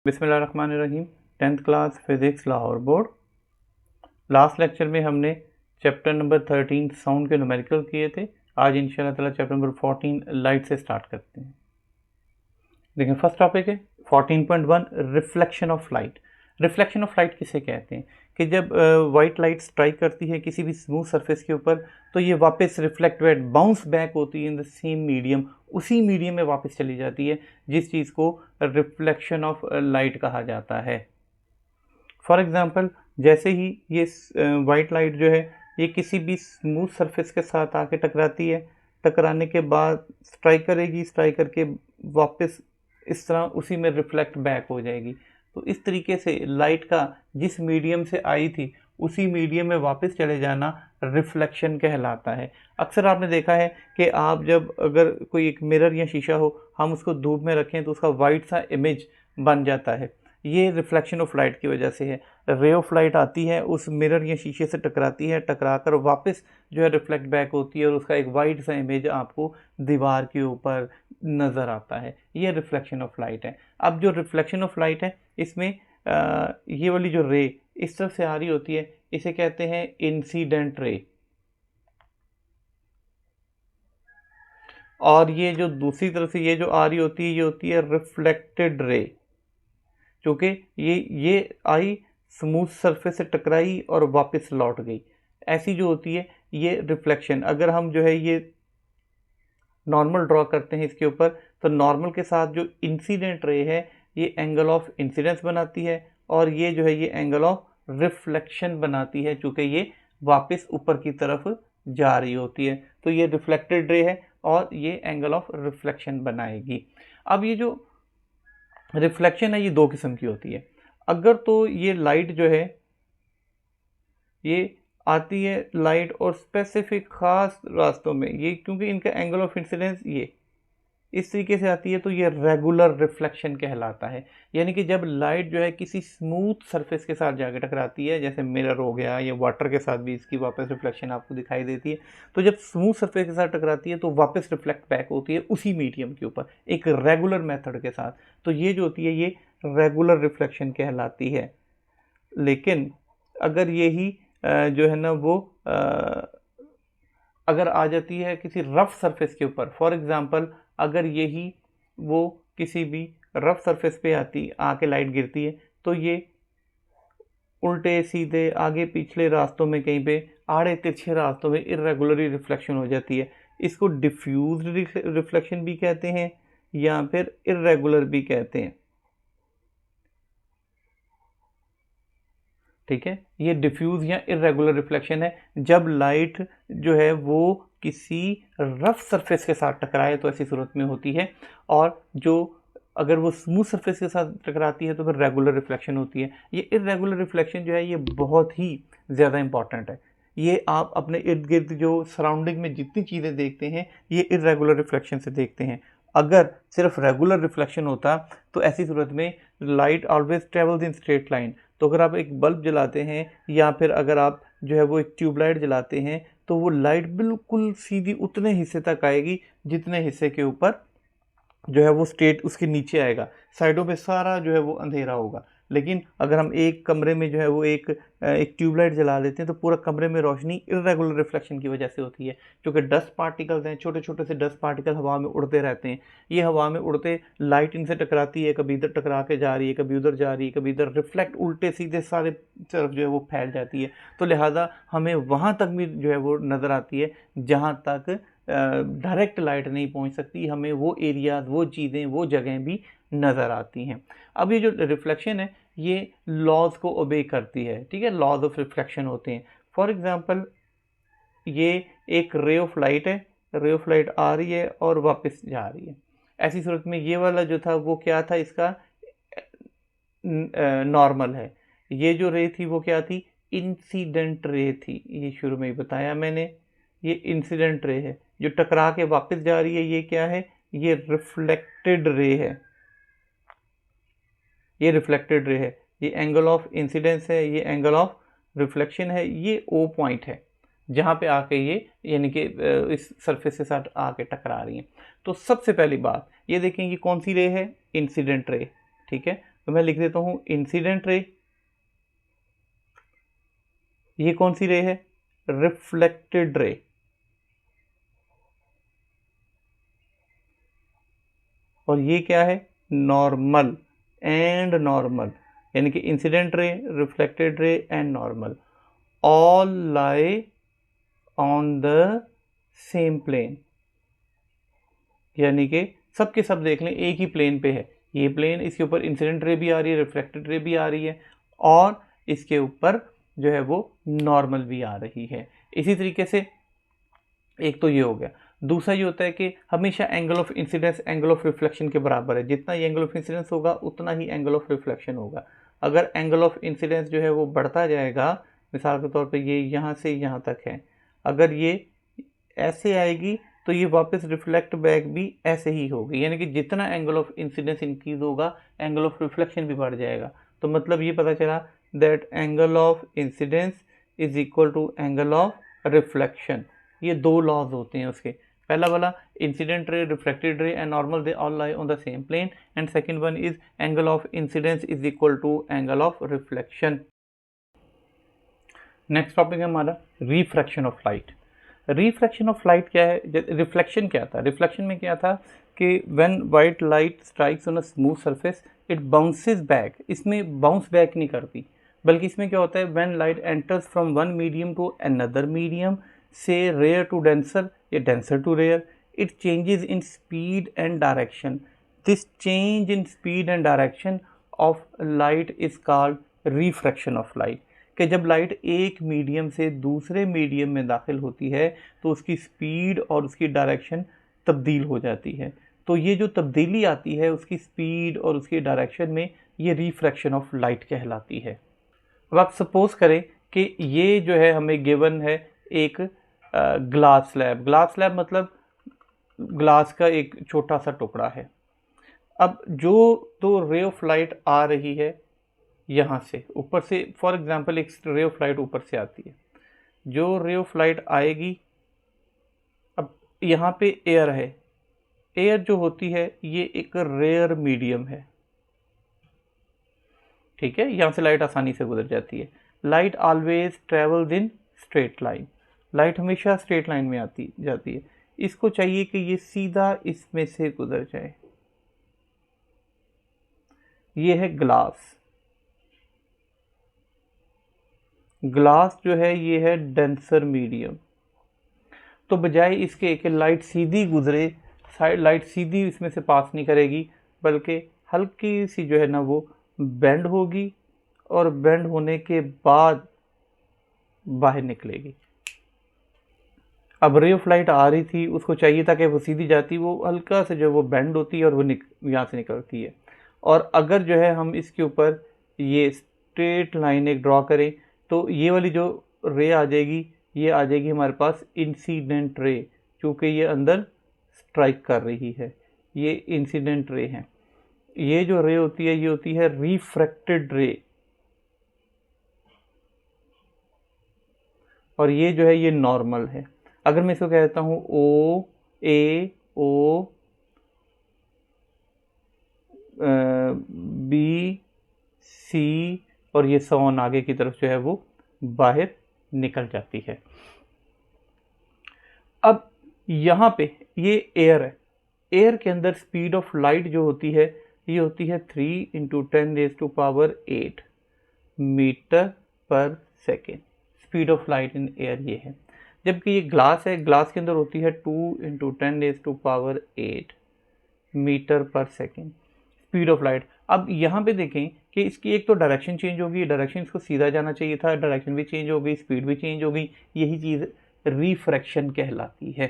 बिस्मिल्लाहिर्रहमानिर्रहीम। 10th class physics Lahore board. Last lecture में हमने चैप्टर नंबर 13 साउंड के न्यूमेरिकल किए थे। आज इंशाल्लाह ताला चैप्टर नंबर 14 लाइट से स्टार्ट करते हैं। देखिए फर्स्ट टॉपिक है 14.1 reflection of light. Reflection of light किसे कहते हैं कि जब वाइट लाइट स्ट्राइक करती है किसी भी स्मूथ सरफेस के ऊपर तो ये वापस रिफ्लेक्ट बैक बाउंस बैक होती है इन द सेम मीडियम, उसी मीडियम में वापस चली जाती है जिस चीज़ को रिफ्लेक्शन ऑफ लाइट कहा जाता है। फॉर एग्ज़ाम्पल जैसे ही ये वाइट लाइट जो है ये किसी भी स्मूथ सरफेस के साथ आके टकराती है, टकराने के बाद स्ट्राइक करेगी, स्ट्राइक करके वापस इस तरह उसी में रिफ्लेक्ट बैक हो जाएगी। तो इस तरीके से लाइट का जिस मीडियम से आई थी उसी मीडियम में वापस चले जाना रिफ्लेक्शन कहलाता है। अक्सर आपने देखा है कि आप जब अगर कोई एक मिरर या शीशा हो, हम उसको धूप में रखें तो उसका वाइट सा इमेज बन जाता है। ये रिफ्लेक्शन ऑफ लाइट की वजह से है। रे ऑफ लाइट आती है, उस मिरर या शीशे से टकराती है, टकरा कर वापस जो है रिफ्लेक्ट बैक होती है और उसका एक वाइट सा इमेज आपको दीवार के ऊपर नज़र आता है। ये रिफ्लेक्शन ऑफ लाइट है। अब जो रिफ्लेक्शन ऑफ लाइट है इसमें ये वाली जो रे इस तरफ से आ रही होती है इसे कहते हैं इंसिडेंट रे, और ये जो दूसरी तरफ से ये जो आ रही होती है ये होती है रिफ्लेक्टेड रे। क्योंकि ये आई स्मूथ सरफेस से टकराई और वापस लौट गई, ऐसी जो होती है ये रिफ्लेक्शन। अगर हम जो है ये नॉर्मल ड्रॉ करते हैं इसके ऊपर तो नॉर्मल के साथ जो इंसिडेंट रे है ये एंगल ऑफ इंसिडेंस बनाती है और ये जो है ये एंगल ऑफ रिफ्लेक्शन बनाती है, चूँकि ये वापस ऊपर की तरफ जा रही होती है। तो ये रिफ्लेक्टेड रे है और ये एंगल ऑफ रिफ्लेक्शन बनाएगी। अब ये जो रिफ्लेक्शन है ये दो किस्म की होती है। अगर तो ये लाइट जो है ये आती है लाइट और स्पेसिफिक ख़ास रास्तों में, ये क्योंकि इनका एंगल ऑफ इंसिडेंस ये इस तरीके से आती है तो ये रेगुलर रिफ्लेक्शन कहलाता है। यानी कि जब लाइट जो है किसी स्मूथ सरफेस के साथ जाकर टकराती है, जैसे मिरर हो गया या वाटर के साथ भी इसकी वापस रिफ्लेक्शन आपको दिखाई देती है, तो जब स्मूथ सरफेस के साथ टकराती है तो वापस रिफ्लेक्ट बैक होती है उसी मीडियम के ऊपर एक रेगुलर मेथड के साथ। तो ये जो होती है ये रेगुलर रिफ्लेक्शन कहलाती है। लेकिन अगर यही जो है ना वो अगर आ जाती है किसी रफ सरफेस के ऊपर, फॉर एग्ज़ाम्पल अगर यही वो किसी भी रफ सरफेस पे आके लाइट गिरती है तो ये उल्टे सीधे आगे पिछले रास्तों में कहीं पे आड़े तिरछे रास्तों में इर्रेगुलरली रिफ्लेक्शन हो जाती है। इसको डिफ्यूज रिफ्लेक्शन भी कहते हैं या फिर इर्रेगुलर भी कहते हैं। ठीक है, ये डिफ्यूज या इरेगुलर रिफ्लेक्शन है। जब लाइट जो है वो किसी रफ सरफेस के साथ टकराए तो ऐसी सूरत में होती है, और जो अगर वो स्मूथ सरफेस के साथ टकराती है तो फिर रेगुलर रिफ्लेक्शन होती है। ये इरेगुलर रिफ्लेक्शन जो है ये बहुत ही ज़्यादा इंपॉर्टेंट है। ये आप अपने इर्द गिर्द जो सराउंडिंग में जितनी चीज़ें देखते हैं ये इरेगुलर रिफ्लेक्शन से देखते हैं। अगर सिर्फ रेगुलर रिफ्लेक्शन होता तो ऐसी सूरत में light always travels in straight line. तो अगर आप एक बल्ब जलाते हैं या फिर अगर आप जो है वो एक ट्यूबलाइट जलाते हैं तो वो लाइट बिल्कुल सीधी उतने हिस्से तक आएगी जितने हिस्से के ऊपर जो है वो स्ट्रेट उसके नीचे आएगा, साइडों पे सारा जो है वो अंधेरा होगा। लेकिन अगर हम एक कमरे में जो है वो एक ट्यूबलाइट जला लेते हैं तो पूरा कमरे में रोशनी इरेगुलर रिफ्लेक्शन की वजह से होती है, क्योंकि डस्ट पार्टिकल्स हैं, छोटे छोटे से डस्ट पार्टिकल हवा में उड़ते रहते हैं। ये हवा में उड़ते लाइट इनसे टकराती है, कभी इधर टकरा के जा रही है, कभी उधर जा रही है, कभी इधर, रिफ्लेक्ट उल्टे सीधे सारे तरफ जो है वो फैल जाती है। तो लिहाजा हमें वहाँ तक भी जो है वो नज़र आती है जहाँ तक डायरेक्ट लाइट नहीं पहुंच सकती, हमें वो एरियाज, वो चीज़ें, वो जगहें भी नज़र आती हैं। अब ये जो रिफ्लेक्शन है ये लॉज को ओबे करती है। ठीक है, लॉज ऑफ रिफ्लेक्शन होते हैं। फॉर एग्जांपल ये एक रे ऑफ लाइट है, रे ऑफ लाइट आ रही है और वापस जा रही है। ऐसी सूरत में ये वाला जो था वो क्या था, इसका नॉर्मल है। ये जो रे थी वो क्या थी, इंसिडेंट रे थी। ये शुरू में ही बताया मैंने, ये इंसिडेंट रे है। जो टकरा के वापस जा रही है ये क्या है, ये रिफ्लेक्टेड रे है। ये रिफ्लेक्टेड रे है, ये एंगल ऑफ इंसिडेंस है, ये एंगल ऑफ रिफ्लेक्शन है, ये ओ पॉइंट है जहाँ पे आके ये यानी कि इस सरफेस के साथ आके टकरा रही हैं। तो सबसे पहली बात ये देखें ये कौन सी रे है, इंसिडेंट रे। ठीक है, तो मैं लिख देता हूं इंसिडेंट रे, ये कौन सी रे है, रिफ्लेक्टेड रे, और ये क्या है, नॉर्मल एंड नॉर्मल, यानी कि incident ray, reflected ray and normal all lie on the same plane, यानी कि सब के सब देख लें एक ही प्लेन पे है, ये प्लेन, इसके ऊपर इंसिडेंट रे भी आ रही है, रिफ्लेक्टेड रे भी आ रही है, और इसके ऊपर जो है वो नॉर्मल भी आ रही है। इसी तरीके से एक तो ये हो गया। दूसरा ये होता है कि हमेशा angle of incidence angle of reflection के बराबर है, जितना ही एंगल ऑफ इंसिडेंस होगा उतना ही एंगल ऑफ रिफ्लेक्शन होगा। अगर एंगल ऑफ इंसिडेंस जो है वो बढ़ता जाएगा, मिसाल के तौर पे ये यहाँ से यहाँ तक है, अगर ये ऐसे आएगी तो ये वापस रिफ्लेक्ट बैक भी ऐसे ही होगी, यानी कि जितना एंगल ऑफ इंसिडेंस इंक्रीज होगा एंगल ऑफ रिफ्लेक्शन भी बढ़ जाएगा। तो मतलब ये पता चला that angle of incidence is equal to angle of reflection. ये दो लॉज होते हैं उसके, पहला वाला incident ray, reflected ray and normal they all lie on the same plane, and second one is angle of incidence is equal to angle of reflection. Next topic है हमारा refraction of light. Refraction of light क्या है, reflection क्या था, reflection में क्या था कि when white light strikes on a smooth surface it bounces back, इसमें बाउंस बैक नहीं करती, बल्कि इसमें क्या होता है, when light enters from one medium to another medium, से रेयर टू डेंसर या denser to rare, it changes in speed and direction. This change in speed and direction of light is called refraction of light. कि जब light एक medium से दूसरे medium में दाखिल होती है तो उसकी स्पीड और उसकी डायरेक्शन तब्दील हो जाती है। तो ये जो तब्दीली आती है उसकी स्पीड और उसकी डायरेक्शन में, ये रिफ्रैक्शन ऑफ लाइट कहलाती है। अब आप सपोज करें कि ये जो है हमें गिवन है एक ग्लास स्लैब, ग्लास स्लैब मतलब ग्लास का एक छोटा सा टुकड़ा है। अब जो तो रे ऑफ लाइट आ रही है यहाँ से ऊपर से, फॉर एग्जांपल एक रे ऑफ लाइट ऊपर से आती है, जो रे ऑफ लाइट आएगी, अब यहाँ पे एयर है, एयर जो होती है ये एक रेयर मीडियम है, ठीक है, यहाँ से लाइट आसानी से गुजर जाती है। Light always travels in straight line, light हमेशा स्ट्रेट लाइन में आती जाती है, इसको चाहिए कि ये सीधा इसमें से गुजर जाए। ये है ग्लास, ग्लास जो है ये है डेंसर मीडियम। तो बजाय इसके कि लाइट सीधी गुजरे, लाइट सीधी इसमें से पास नहीं करेगी, बल्कि हल्की सी जो है ना वो बेंड होगी, और बेंड होने के बाद बाहर निकलेगी। अब रे ऑफ लाइट आ रही थी, उसको चाहिए था कि वो सीधी जाती, वो हल्का से जो वो बेंड होती है और वो यहाँ से निकलती है। और अगर जो है हम इसके ऊपर ये स्ट्रेट लाइन एक ड्रॉ करें तो ये वाली जो रे आ जाएगी, ये आ जाएगी हमारे पास इंसिडेंट रे, क्योंकि ये अंदर स्ट्राइक कर रही है, ये इंसिडेंट रे है। ये जो रे होती है ये होती है रिफ्रैक्टेड रे, और ये जो है ये नॉर्मल है। अगर मैं इसको कहता हूं ओ ए ओ बी सी, और ये सॉन आगे की तरफ जो है वो बाहर निकल जाती है। अब यहाँ पे ये एयर है, एयर के अंदर स्पीड ऑफ लाइट जो होती है ये होती है 3 × 10⁸ मीटर पर second, speed of light in air ये है। जबकि ये ग्लास है, ग्लास के अंदर होती है 2 × 10⁸ मीटर पर सेकेंड स्पीड ऑफ लाइट। अब यहाँ पे देखें कि इसकी एक तो डायरेक्शन चेंज होगी, डायरेक्शन इसको सीधा जाना चाहिए था, डायरेक्शन भी चेंज हो गई, स्पीड भी चेंज हो गई। यही चीज़ रिफ्रैक्शन कहलाती है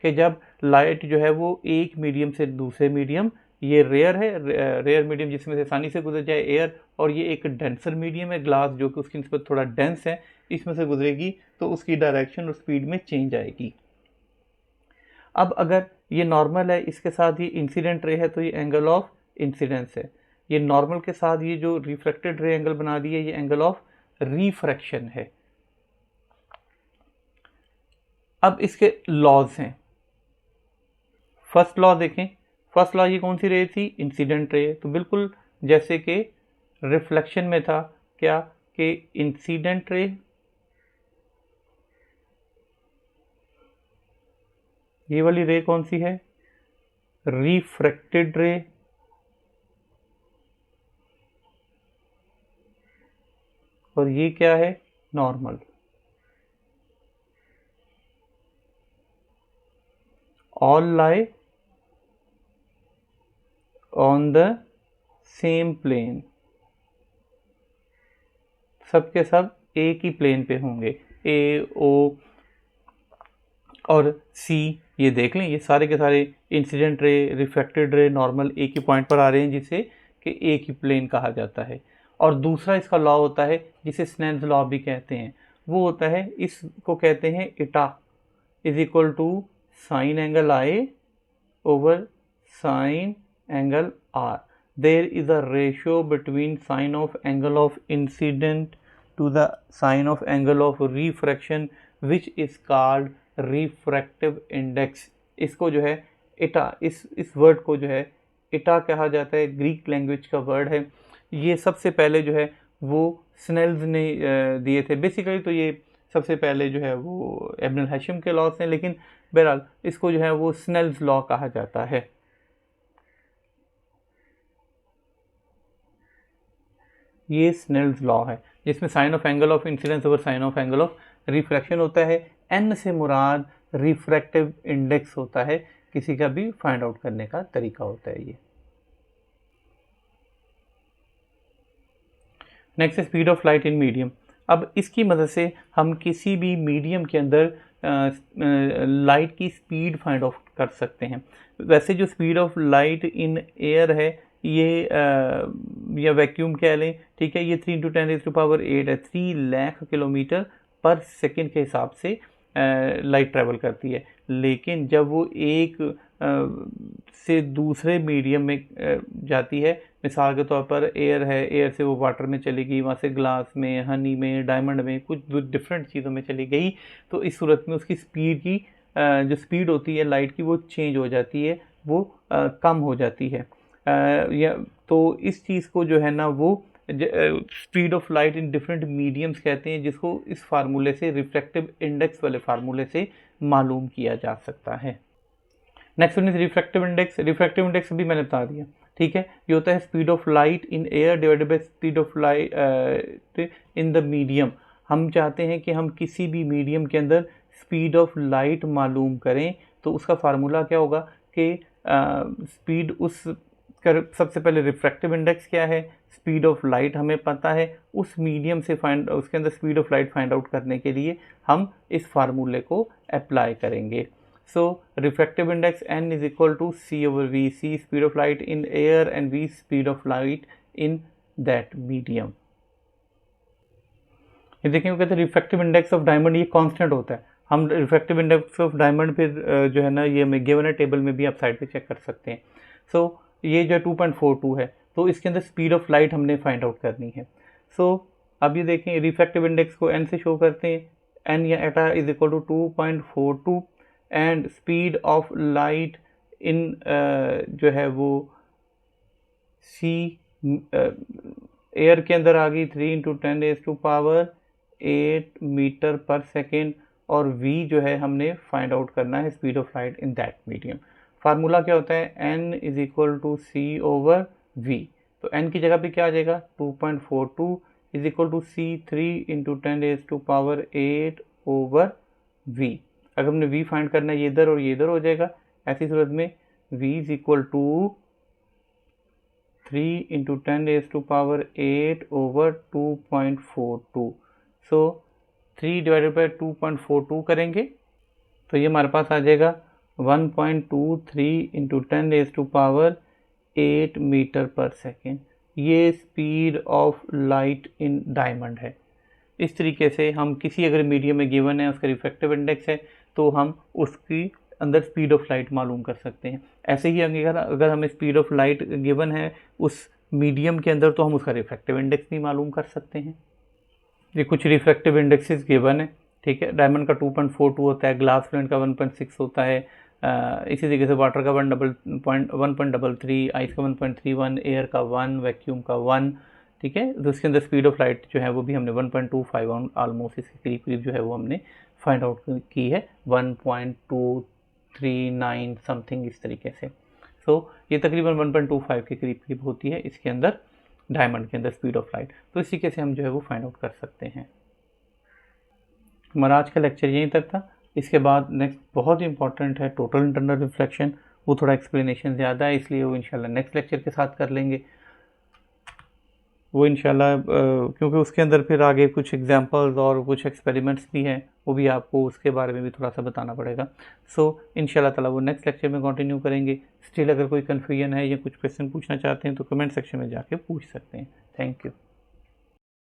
कि जब लाइट जो है वो एक मीडियम से दूसरे मीडियम, ये रेयर है, रेयर मीडियम जिसमें से आसानी से गुजर जाए एयर, और ये एक डेंसर मीडियम है ग्लास जो कि उसकी निस्बत थोड़ा डेंस है, इसमें से गुजरेगी तो उसकी डायरेक्शन और स्पीड में चेंज आएगी। अब अगर ये नॉर्मल है, इसके साथ ये इंसिडेंट रे है, तो ये एंगल ऑफ इंसिडेंस है। ये नॉर्मल के साथ ये जो रिफ्रैक्टेड रे एंगल बना दिए, ये एंगल ऑफ रिफ्रैक्शन है। अब इसके लॉज हैं। फर्स्ट लॉ देखें, फर्स्ट लॉ ये कौन सी रे थी, इंसिडेंट रे, तो बिल्कुल जैसे कि रिफ्लेक्शन में था क्या कि इंसिडेंट रे, ये वाली रे कौन सी है, रिफ्रैक्टेड रे, और ये क्या है, normal. All lie on the same plane, सब के सब एक ही प्लेन पे होंगे, ए ओ और सी। ये देख लें, ये सारे के सारे इंसिडेंट रे, रिफ्रैक्टेड रे, नॉर्मल एक ही पॉइंट पर आ रहे हैं, जिसे कि एक ही प्लेन कहा जाता है। और दूसरा इसका लॉ होता है जिसे स्नेल्स लॉ भी कहते हैं, वो होता है, इसको कहते हैं eta is equal to sine angle I over sine angle R. There is a ratio between sine of angle of incident to the sine of angle of refraction which is called refractive index. इसको जो है इटा, इस word को जो है इटा कहा जाता है, ग्रीक लैंग्वेज का वर्ड है। ये सबसे पहले जो है वो स्नेल्स ने दिए थे। बेसिकली तो ये सबसे पहले जो है वो इब्न हैशम के लॉस हैं, लेकिन बहरहाल इसको जो है वो स्नेल्स लॉ कहा जाता है। ये स्नेल्स लॉ है जिसमें sine of angle of incidence over sine of angle of refraction होता है। एन से मुराद रिफ्रैक्टिव इंडेक्स होता है, किसी का भी फाइंड आउट करने का तरीका होता है ये। Next speed of light in medium. अब इसकी मदद से हम किसी भी मीडियम के अंदर लाइट की स्पीड फाइंड आउट कर सकते हैं। वैसे जो speed of light in air है, ये या वैक्यूम कह लें, ठीक है, ये 3 × 10⁸ है, 3 लाख किलोमीटर पर सेकंड के हिसाब से लाइट ट्रैवल करती है। लेकिन जब वो एक से दूसरे मीडियम में जाती है, मिसाल के तौर पर एयर है, एयर से वो वाटर में चली गई, वहाँ से ग्लास में, हनी में, डायमंड में, कुछ डिफरेंट चीज़ों में चली गई, तो इस सूरत में उसकी स्पीड की जो स्पीड होती है लाइट की, वो चेंज हो जाती है, वो कम हो जाती है। या तो इस चीज़ को जो है ना वो speed of light in different mediums कहते हैं, जिसको इस फार्मूले से, रिफ्रैक्टिव इंडेक्स वाले फार्मूले से मालूम किया जा सकता है। Next one is refractive index. Refractive index भी मैंने बता दिया, ठीक है। ये होता है speed of light in air divided by speed of light in the medium. हम चाहते हैं कि हम किसी भी मीडियम के अंदर स्पीड ऑफ लाइट मालूम करें, तो उसका फार्मूला क्या होगा कि स्पीड उस सबसे पहले रिफ्रैक्टिव इंडेक्स क्या है, स्पीड ऑफ लाइट हमें पता है, उस मीडियम से उसके अंदर speed of light find out करने के लिए हम इस फार्मूले को अप्लाई करेंगे। So refractive index n is equal to c/v, c speed of light in air and v speed of light in that medium. ये देखें, कहते हैं रिफ्रैक्टिव इंडेक्स ऑफ डायमंड, ये कांस्टेंट होता है। हम रिफ्रैक्टिव इंडेक्स ऑफ डायमंड फिर जो है ना, ये हमें गिवन है टेबल में भी, आप साइड पे चेक कर सकते हैं। सो ये जो 2.42 है, तो इसके अंदर स्पीड ऑफ लाइट हमने फाइंड आउट करनी है। सो अब ये देखें, रिफ्रैक्टिव इंडेक्स को n से शो करते हैं, n या eta is equal to 2.42 and speed of light in जो है वो c एयर के अंदर आ गई 3 × 10⁸ मीटर पर सेकेंड, और v जो है हमने फाइंड आउट करना है speed of light in that medium. Formula क्या होता है, n is equal to c/v। तो n की जगह पे क्या आ जाएगा, 2.42 is equal to c 3 × 10⁸ v। अगर हमने v फाइंड करना है, ये इधर और ये इधर हो जाएगा। ऐसी सूरत में v is equal to 3 × 10⁸ 2.42। So 3 divided by 2.42 करेंगे तो ये हमारे पास आ जाएगा 1.23 × 10⁸ मीटर पर सेकेंड। ये speed of light in diamond है। इस तरीके से हम किसी अगर मीडियम में गिवन है, उसका रिफ्रैक्टिव इंडेक्स है, तो हम उसकी अंदर स्पीड ऑफ लाइट मालूम कर सकते हैं। ऐसे ही अगर हमें स्पीड ऑफ लाइट गिवन है उस मीडियम के अंदर, तो हम उसका रिफ्रैक्टिव इंडेक्स भी मालूम कर सकते हैं। ये कुछ रिफ्रैक्टिव इंडेक्सेस गिवन है, ठीक है। डायमंड का 2.42 होता है, ग्लास प्लेट का 1.6 होता है, इसी तरीके से वाटर का 1.33, आइस का 1.31, एयर का 1, वैक्यूम का 1, ठीक है। तो उसके अंदर स्पीड ऑफ लाइट जो है वो भी हमने 1.25 ऑलमोस्ट इसके करीब करीब जो है वो हमने फाइंड आउट की है, 1.239 समथिंग इस तरीके से। सो ये तकरीबन 1.25 के करीब करीब होती है इसके अंदर, डायमंड के अंदर स्पीड ऑफ लाइट। तो इस तरीके से हम जो है वो फाइंड आउट कर सकते हैं। हमारा आज का लेक्चर यहीं तक था। इसके बाद नेक्स्ट बहुत ही इंपॉर्टेंट है टोटल इंटरनल रिफ्लेक्शन, वो थोड़ा एक्सप्लेनेशन ज़्यादा है, इसलिए वो इंशाल्लाह नेक्स्ट लेक्चर के साथ कर लेंगे वो इंशाल्लाह, क्योंकि उसके अंदर फिर आगे कुछ एग्जांपल्स और कुछ एक्सपेरिमेंट्स भी हैं, वो भी आपको उसके बारे में भी थोड़ा सा बताना पड़ेगा। सो इंशाल्लाह ताला वो नेक्स्ट लेक्चर में कंटिन्यू करेंगे। स्टिल अगर कोई कन्फ्यूजन है या कुछ क्वेश्चन पूछना चाहते हैं तो कमेंट सेक्शन में जाके पूछ सकते हैं। Thank you.